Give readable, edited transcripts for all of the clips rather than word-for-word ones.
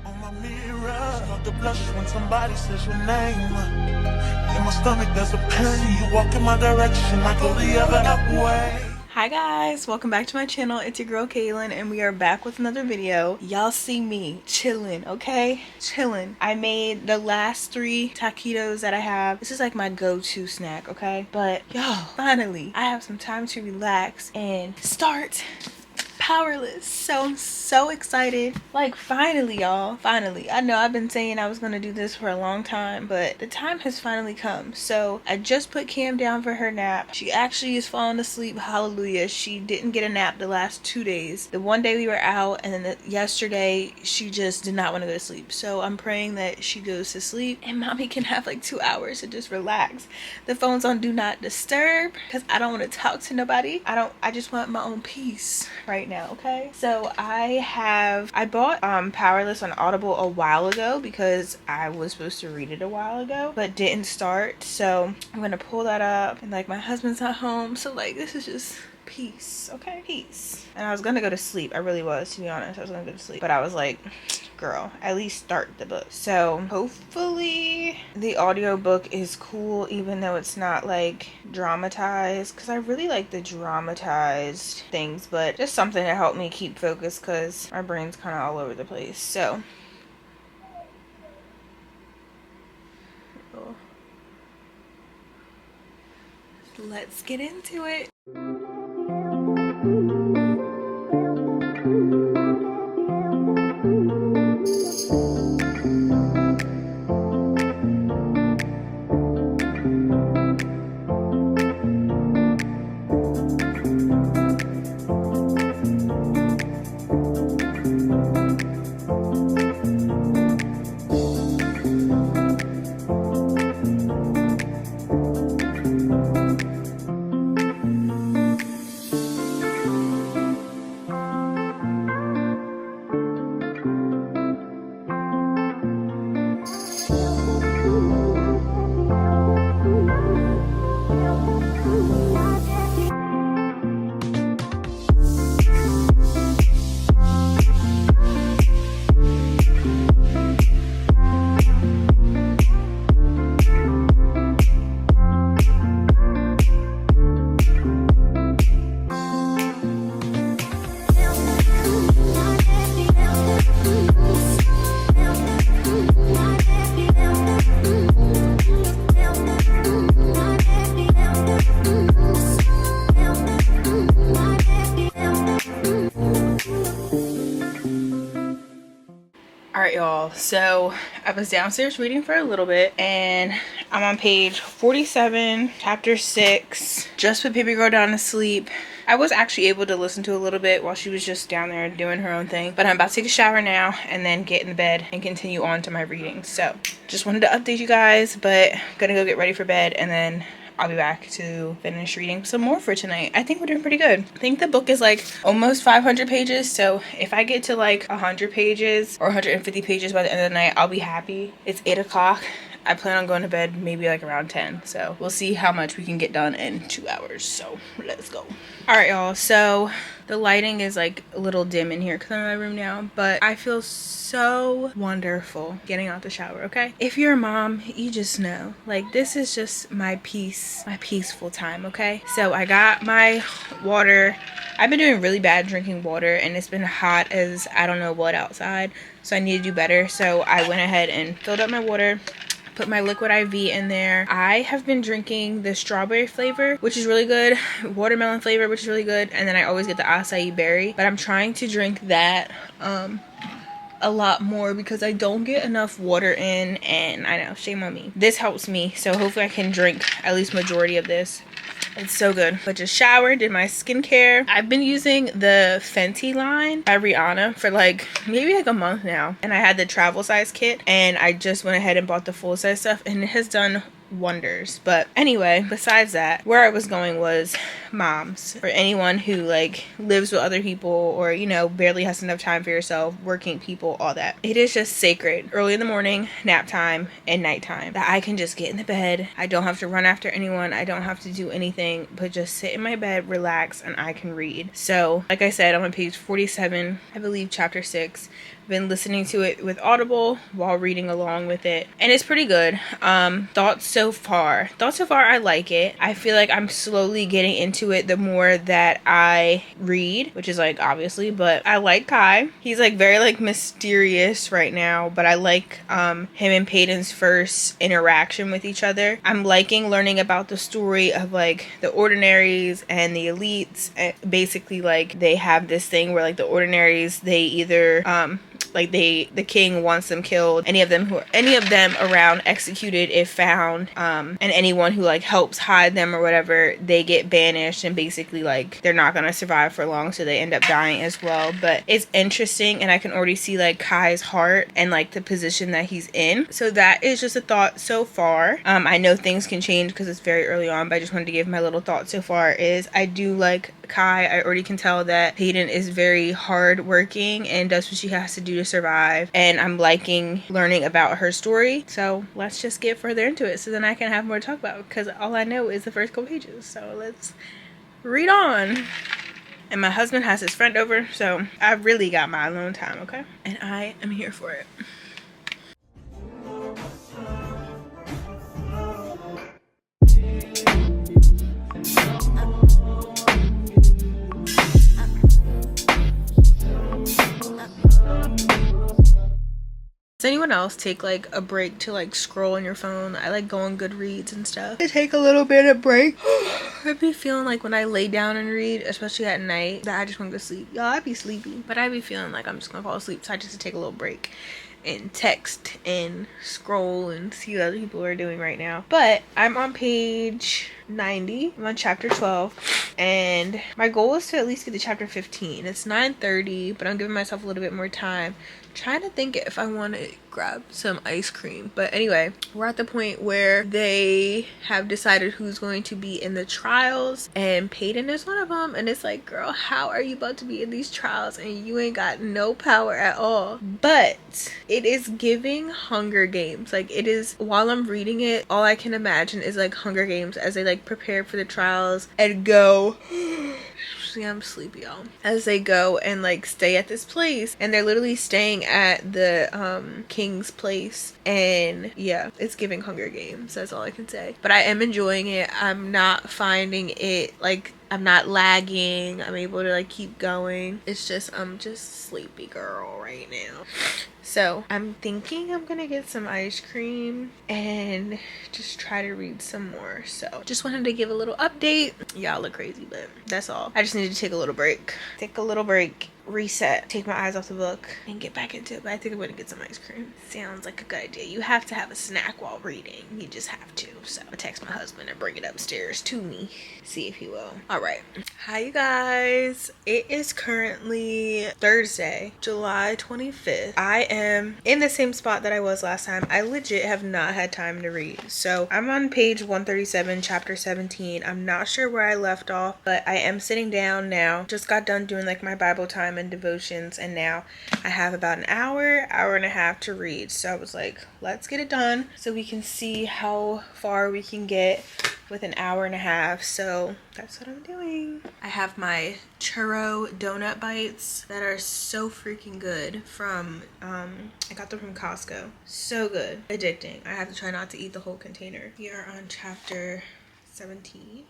On my mirror, start to blush when somebody says your name. In my stomach there's a pain. You walk in my direction, I go the other way. Hi guys, welcome back to my channel. It's your girl Kaylynne and we are back with another video. Y'all see me chilling, okay? Chilling. I made the last 3 taquitos that I have. This is like my go-to snack, okay? But y'all, finally, I have some time to relax and start Powerless. So I'm so excited. Like finally, y'all, finally. I know I've been saying I was gonna do this for a long time, but the time has finally come. So I just put Cam down for her nap. She actually is falling asleep, hallelujah. She didn't get a nap the last 2 days. The one day we were out, and then yesterday she just did not want to go to sleep. So I'm praying that she goes to sleep and mommy can have like 2 hours to just relax. The phone's on do not disturb because I don't want to talk to nobody. I just want my own peace right now. Okay, so I bought Powerless on Audible a while ago because I was supposed to read it a while ago but didn't start. So I'm gonna pull that up, and like my husband's not home, so like this is just peace. Okay, peace. And I was gonna go to sleep. I really was, to be honest. I was gonna go to sleep, but I was like, girl, at least start the book. So hopefully the audiobook is cool, even though it's not like dramatized, because I really like the dramatized things, but just something to help me keep focused because my brain's kind of all over the place. So let's get into it. Alright y'all, so I was downstairs reading for a little bit and I'm on page 47, chapter 6. Just put baby girl down to sleep. I was actually able to listen to a little bit while she was just down there doing her own thing, but I'm about to take a shower now and then get in the bed and continue on to my reading. So just wanted to update you guys, but gonna go get ready for bed and then I'll be back to finish reading some more for tonight. I think we're doing pretty good. I think the book is like almost 500 pages. So if I get to like 100 pages or 150 pages by the end of the night, I'll be happy. It's 8 o'clock. I plan on going to bed maybe like around 10. So we'll see how much we can get done in 2 hours. So let's go. All right, y'all. So the lighting is like a little dim in here because I'm in my room now, but I feel so wonderful getting out the shower, okay? If you're a mom, you just know, like this is just my peace, my peaceful time, okay? So I got my water. I've been doing really bad drinking water and it's been hot as I don't know what outside. So I need to do better. So I went ahead and filled up my water. Put my liquid IV in there. I have been drinking the strawberry flavor, which is really good, watermelon flavor, which is really good, and then I always get the acai berry, but I'm trying to drink that a lot more because I don't get enough water in, and I know, shame on me. This helps me, so hopefully I can drink at least majority of this. It's so good. But just showered, did my skincare. I've been using the Fenty line by Rihanna for like maybe like a month now, and I had the travel size kit and I just went ahead and bought the full size stuff and it has done wonders. But anyway, besides that, where I was going was moms, or anyone who like lives with other people, or you know, barely has enough time for yourself, working people, all that. It is just sacred early in the morning, nap time, and nighttime, that I can just get in the bed. I don't have to run after anyone. I don't have to do anything but just sit in my bed, relax, and I can read. So like I said, I'm on page 47, I believe, chapter 6. been listening to it with Audible while reading along with it, and it's pretty good. Thoughts so far, I like it. I feel like I'm slowly getting into it the more that I read, which is like obviously, but I like Kai. He's like very like mysterious right now, but I like him and Peyton's first interaction with each other. I'm liking learning about the story of like the ordinaries and the elites. And basically like they have this thing where like the ordinaries, they either like the king wants them killed, any of them around executed if found, and anyone who like helps hide them or whatever, they get banished, and basically like they're not gonna survive for long, so they end up dying as well. But it's interesting, and I can already see like Kai's heart and like the position that he's in. So that is just a thought so far. I know things can change because it's very early on, but I just wanted to give my little thought so far. Is I do like Kai. I already can tell that Peyton is very hardworking and does what she has to do to survive, and I'm liking learning about her story. So let's just get further into it so then I can have more to talk about, because all I know is the first couple pages. So let's read on. And my husband has his friend over, so I really got my alone time, okay? And I am here for it. Does anyone else take like a break to like scroll on your phone? I like go on Goodreads and stuff. I take a little bit of break. I be feeling like when I lay down and read, especially at night, that I just want to go sleep. Y'all, I be sleepy, but I be feeling like I'm just gonna fall asleep. So I just take a little break and text and scroll and see what other people are doing right now. But I'm on page 90. I'm on chapter 12, and my goal is to at least get to chapter 15. It's 9:30, but I'm giving myself a little bit more time. Trying to think if I want to grab some ice cream. But anyway, we're at the point where they have decided who's going to be in the trials, and Peyton is one of them. And it's like, girl, how are you about to be in these trials and you ain't got no power at all? But it is giving Hunger Games. Like, it is, while I'm reading it, all I can imagine is like Hunger Games as they like prepare for the trials and go See, I'm sleepy, y'all. As they go and like stay at this place, and they're literally staying at the king's place, and yeah, it's giving Hunger Games. That's all I can say. But I am enjoying it. I'm not finding it like, I'm not lagging. I'm able to like keep going. It's just, I'm just sleepy girl right now. So I'm thinking I'm gonna get some ice cream and just try to read some more. So just wanted to give a little update. Y'all look crazy, but that's all. I just need to take a little break. Reset, take my eyes off the book, and get back into it. But I think I'm gonna get some ice cream. Sounds like a good idea. You have to have a snack while reading. You just have to. So I'll text my husband and bring it upstairs to me. See if he will. Alright. Hi you guys. It is currently Thursday, July 25th. I am in the same spot that I was last time. I legit have not had time to read. So I'm on page 137, chapter 17. I'm not sure where I left off, but I am sitting down now. Just got done doing like my Bible time and devotions, and now I have about an hour and a half to read. So I was like, let's get it done so we can see how far we can get with an hour and a half. So that's what I'm doing. I have my churro donut bites that are so freaking good from I got them from Costco. So good. Addicting. I have to try not to eat the whole container. We are on chapter 17.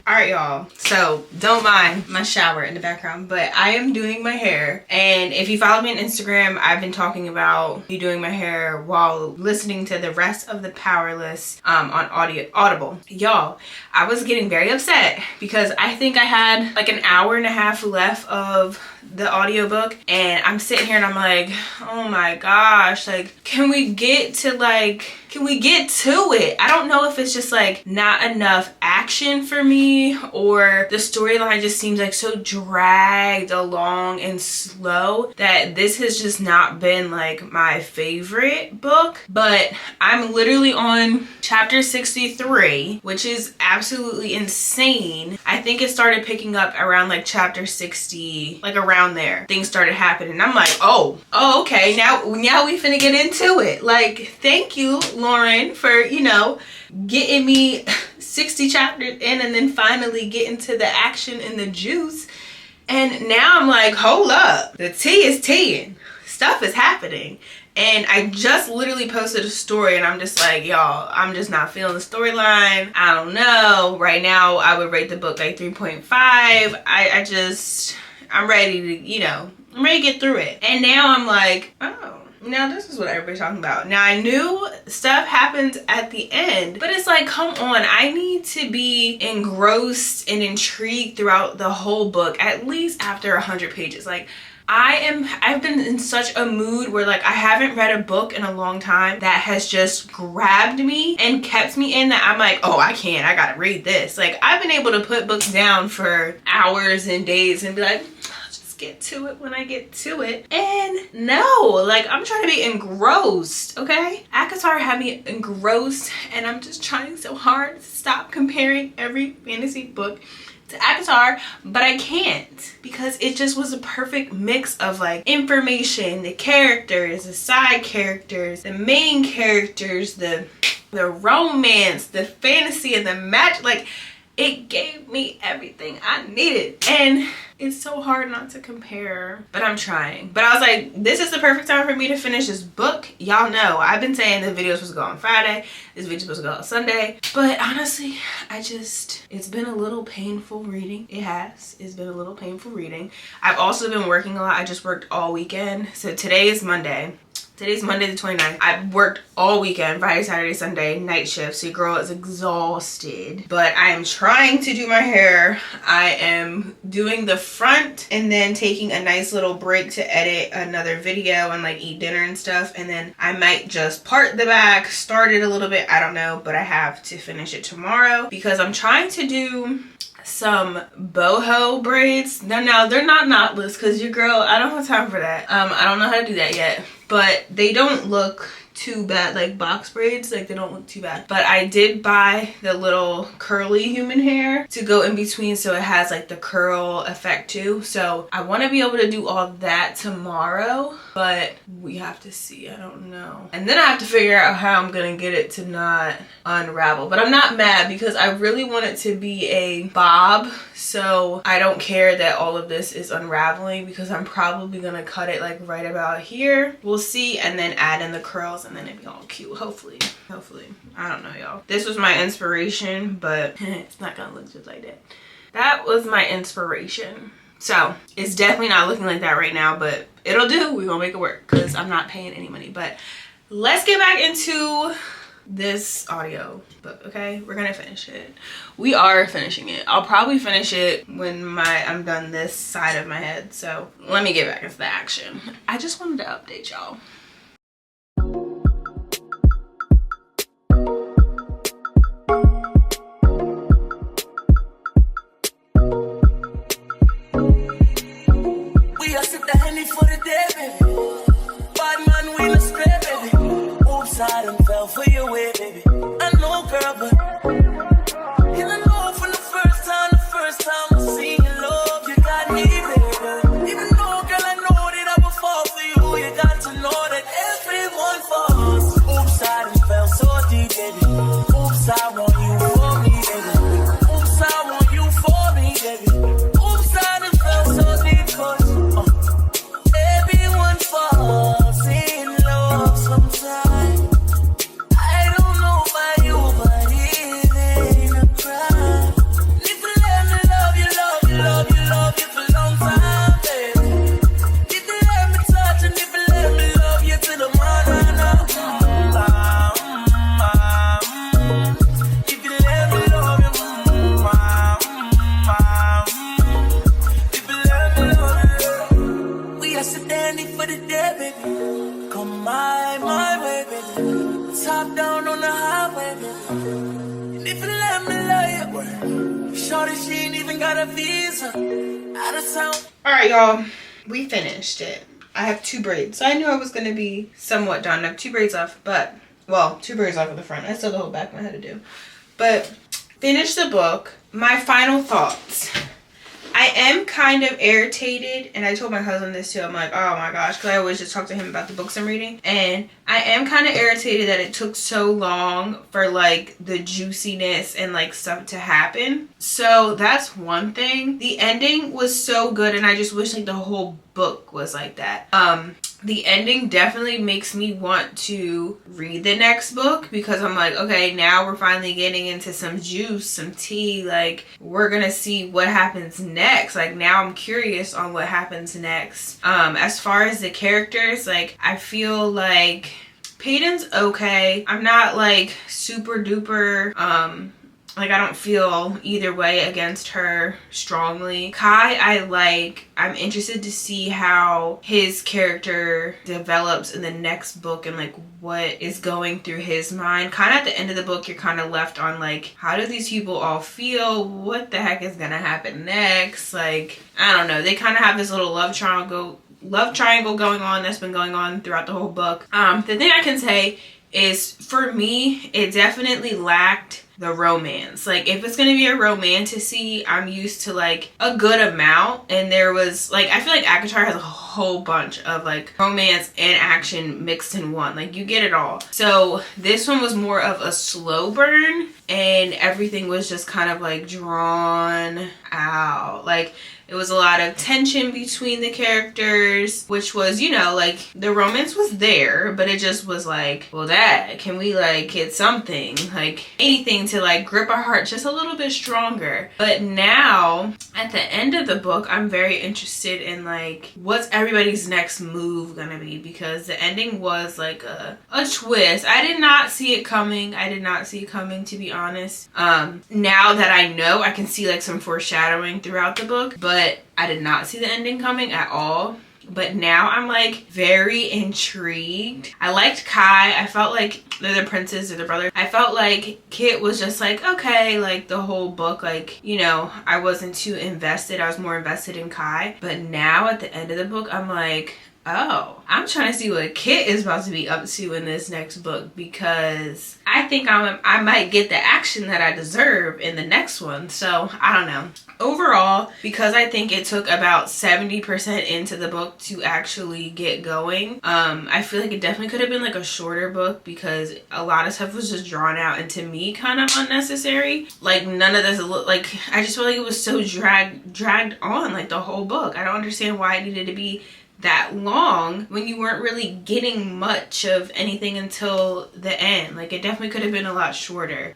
Alright y'all, so don't mind my shower in the background, but I am doing my hair. And if you follow me on Instagram, I've been talking about me doing my hair while listening to the rest of the Powerless on Audible. Y'all, I was getting very upset because I think I had like an hour and a half left of the audiobook, and I'm sitting here and I'm like, oh my gosh, like can we get to like can we get to it? I don't know if it's just like not enough action for me, or the storyline just seems like so dragged along and slow that this has just not been like my favorite book. But I'm literally on chapter 63, which is absolutely insane. I think it started picking up around like chapter 60, like around there. Things started happening. I'm like, oh, okay, now we finna get into it. Like, thank you, Lauren, for, you know, getting me 60 chapters in and then finally getting to the action and the juice. And now I'm like, hold up, the tea is teaing. Stuff is happening. And I just literally posted a story and I'm just like, y'all, I'm just not feeling the storyline. I don't know. Right now, I would rate the book like 3.5. I'm ready to, you know, I'm ready to get through it. And now I'm like, oh, now this is what everybody's talking about. Now I knew stuff happens at the end, but it's like, come on, I need to be engrossed and intrigued throughout the whole book, at least after 100 pages. Like, I've been in such a mood where like I haven't read a book in a long time that has just grabbed me and kept me in, that I'm like, oh, I gotta read this. Like, I've been able to put books down for hours and days and be like, I'll just get to it when I get to it. And no, like, I'm trying to be engrossed, okay? ACOTAR had me engrossed, and I'm just trying so hard to stop comparing every fantasy book to ACOTAR, but I can't, because it just was a perfect mix of like information, the characters, the side characters, the main characters, the romance, the fantasy, and the match. Like, it gave me everything I needed. And it's so hard not to compare, but I'm trying. But I was like, this is the perfect time for me to finish this book. Y'all know I've been saying the video was supposed to go on Friday, this video was supposed to go on Sunday, but honestly, it's been a little painful reading. It's been a little painful reading. I've also been working a lot. I just worked all weekend. So today is Monday. Today's Monday the 29th. I worked all weekend, Friday, Saturday, Sunday, night shift. So your girl is exhausted. But I am trying to do my hair. I am doing the front and then taking a nice little break to edit another video and like eat dinner and stuff. And then I might just part the back, start it a little bit. I don't know, but I have to finish it tomorrow because I'm trying to do some boho braids. They're not knotless, because your girl, I don't have time for that. I don't know how to do that yet, but they don't look too bad. Like box braids, like they don't look too bad. But I did buy the little curly human hair to go in between, so it has like the curl effect too. So I want to be able to do all that tomorrow, but we have to see. I don't know. And then I have to figure out how I'm gonna get it to not unravel. But I'm not mad, because I really want it to be a bob, so I don't care that all of this is unraveling, because I'm probably gonna cut it like right about here. We'll see, and then add in the curls, and then it'd be all cute. Hopefully. I don't know, y'all. This was my inspiration, but it's not gonna look just like that. That was my inspiration. So it's definitely not looking like that right now, but it'll do. We're gonna make it work, because I'm not paying any money. But let's get back into this audio book. Okay, we're gonna finish it. We are finishing it. I'll probably finish it when I'm done this side of my head. So let me get back into the action. I just wanted to update y'all. We are sip the Henny for the day, baby. Bad man, we no spray, baby. Oops, I done fell for your way, baby. I know, girl, but you don't know from the first time I see your love, you got me, baby. Even though, girl, I know that I will fall for you, you got to know that everyone falls. Oops, I done fell so deep, baby. Oops, I want you for me, baby. Oops, I want you for me, baby. Oops, I done fell so deep, 'cause everyone top down on the highway, baby. And if you let me love you, shorty, she ain't even got a visa. Out of town. Alright, y'all. We finished it. I have 2 braids. So I knew I was going to be somewhat done. I have 2 braids left, but, well, 2 braids left at the front. I still have the whole back I had to do. But, finished the book. My final thoughts. I am kind of irritated, and I told my husband this too. I'm like, oh my gosh, because I always just talk to him about the books I'm reading. And I am kind of irritated that it took so long for like the juiciness and like stuff to happen. So that's one thing. The ending was so good, and I just wish like the whole book was like that. The ending definitely makes me want to read the next book, because I'm like, okay, now we're finally getting into some juice, some tea. Like, we're gonna see what happens next. Like, now I'm curious on what happens next. As far as the characters, like, I feel like Peyton's okay. I'm not like super duper, like, I don't feel either way against her strongly. Kai, I'm interested to see how his character develops in the next book and like what is going through his mind. Kind of at the end of the book, you're kind of left on like, how do these people all feel? What the heck is gonna happen next? Like, I don't know. They kind of have this little love triangle going on that's been going on throughout the whole book. The thing I can say is, for me, it definitely lacked the romance. Like, if it's gonna be a romantasy, I'm used to like a good amount, and there was like, I feel like ACOTAR has a whole bunch of like romance and action mixed in one. Like, you get it all. So this one was more of a slow burn, and everything was just kind of like drawn out. Like, it was a lot of tension between the characters, which was, you know, like, the romance was there, but it just was like, well, can we like get something, like anything to like grip our heart just a little bit stronger. But now at the end of the book, I'm very interested in like, what's everybody's next move gonna be, because the ending was like a twist. I did not see it coming. To be honest. Now that I know, I can see like some foreshadowing throughout the book, but I did not see the ending coming at all. But now I'm like very intrigued. I liked Kai. I felt like they're the princes or the brother. I felt like Kit was just like, okay, like the whole book, like, you know, I wasn't too invested. I was more invested in Kai. But now at the end of the book, I'm like, oh, I'm trying to see what Kit is about to be up to in this next book, because I think I might get the action that I deserve in the next one. So I don't know. Overall, because I think it took about 70% into the book to actually get going, I feel like it definitely could have been like a shorter book, because a lot of stuff was just drawn out and to me kind of unnecessary. Like, none of this, like, I just feel like it was so dragged on like the whole book. I don't understand why it needed to be that long when you weren't really getting much of anything until the end. Like, it definitely could have been a lot shorter.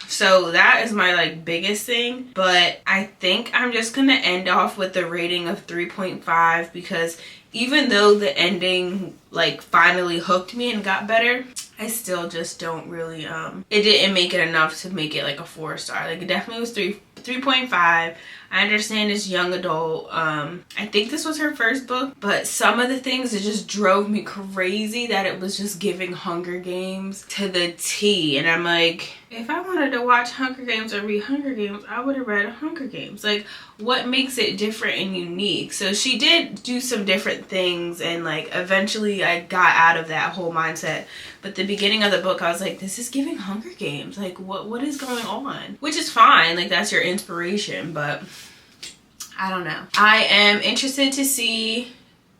So that is my like biggest thing. But I think I'm just gonna end off with the rating of 3.5, because even though the ending like finally hooked me and got better, I still just don't really it didn't make it enough to make it like a 4-star. Like, it definitely was 3.5. I understand it's young adult. I think this was her first book, but some of the things, it just drove me crazy that it was just giving Hunger Games to the T. And I'm like, if I wanted to watch Hunger Games or read Hunger Games, I would have read Hunger Games. Like, what makes it different and unique? So she did do some different things, and like eventually I got out of that whole mindset. But the beginning of the book, I was like, this is giving Hunger Games. Like, what is going on? Which is fine. Like, that's your inspiration, but I don't know. I am interested to see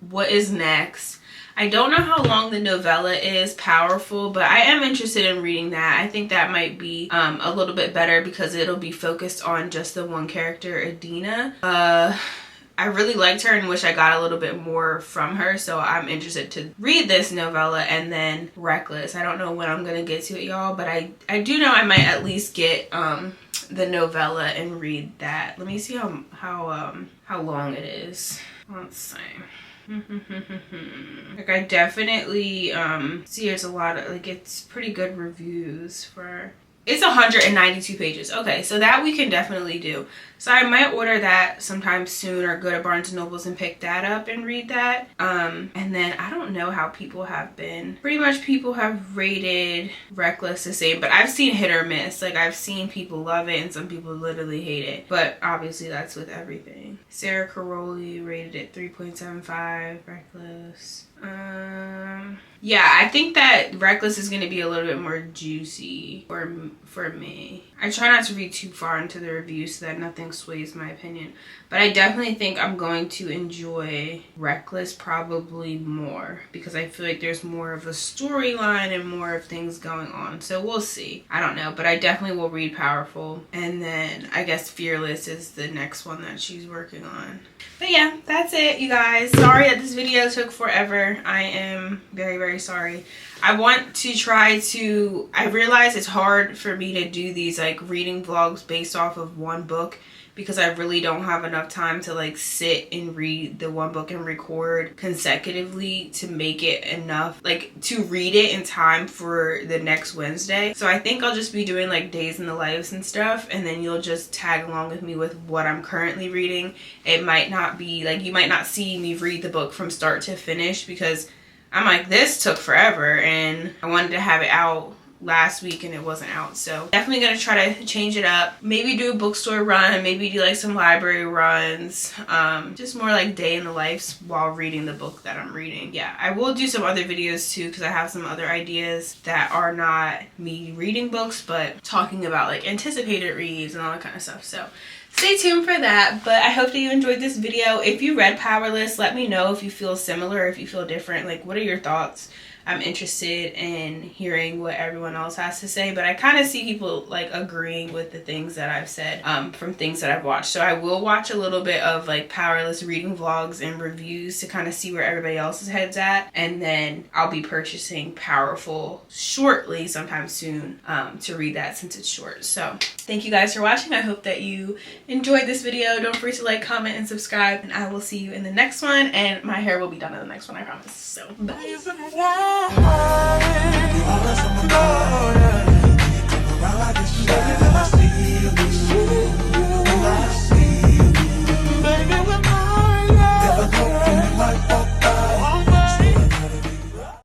what is next. I don't know how long the novella is, Powerful, but I am interested in reading that. I think that might be a little bit better, because it'll be focused on just the one character, Adina. I really liked her and wish I got a little bit more from her, so I'm interested to read this novella. And then Reckless. I don't know when I'm gonna get to it, y'all, but I do know I might at least get the novella and read that. Let me see how long it is. Let's see. Like, I definitely see there's a lot of, like, it's pretty good reviews for It's 192 pages. Okay, so that we can definitely do. So I might order that sometime soon, or go to Barnes & Nobles and pick that up and read that. And then I don't know how people have been. Pretty much people have rated Reckless the same, but I've seen hit or miss. Like, I've seen people love it and some people literally hate it. But obviously that's with everything. Sarah Caroli rated it 3.75. Reckless. Yeah, I think that Reckless is going to be a little bit more juicy for me. I try not to read too far into the review so that nothing sways my opinion. But I definitely think I'm going to enjoy Reckless probably more, because I feel like there's more of a storyline and more of things going on. So we'll see. I don't know, but I definitely will read Powerful. And then I guess Fearless is the next one that she's working on. But yeah, that's it, you guys. Sorry that this video took forever. I am very, very sorry. I want to try to, I realize it's hard for me to do these like reading vlogs based off of one book, because I really don't have enough time to like sit and read the one book and record consecutively to make it enough, like to read it in time for the next Wednesday. So I think I'll just be doing like days in the lives and stuff, and then you'll just tag along with me with what I'm currently reading. It might not be like, you might not see me read the book from start to finish, because I'm like, this took forever and I wanted to have it out last week and it wasn't out. So definitely gonna try to change it up. Maybe do a bookstore run, maybe do like some library runs, just more like day in the life while reading the book that I'm reading. Yeah, I will do some other videos too, because I have some other ideas that are not me reading books but talking about like anticipated reads and all that kind of stuff. So stay tuned for that. But I hope that you enjoyed this video. If you read Powerless, let me know if you feel similar, if you feel different. Like, what are your thoughts? I'm interested in hearing what everyone else has to say, but I kind of see people like agreeing with the things that I've said from things that I've watched. So I will watch a little bit of like Powerless reading vlogs and reviews to kind of see where everybody else's head's at, and then I'll be purchasing Powerful shortly, sometime soon, to read that since it's short. So thank you guys for watching. I hope that you enjoyed this video. Don't forget to like, comment, and subscribe, and I will see you in the next one. And my hair will be done in the next one, I promise. So bye.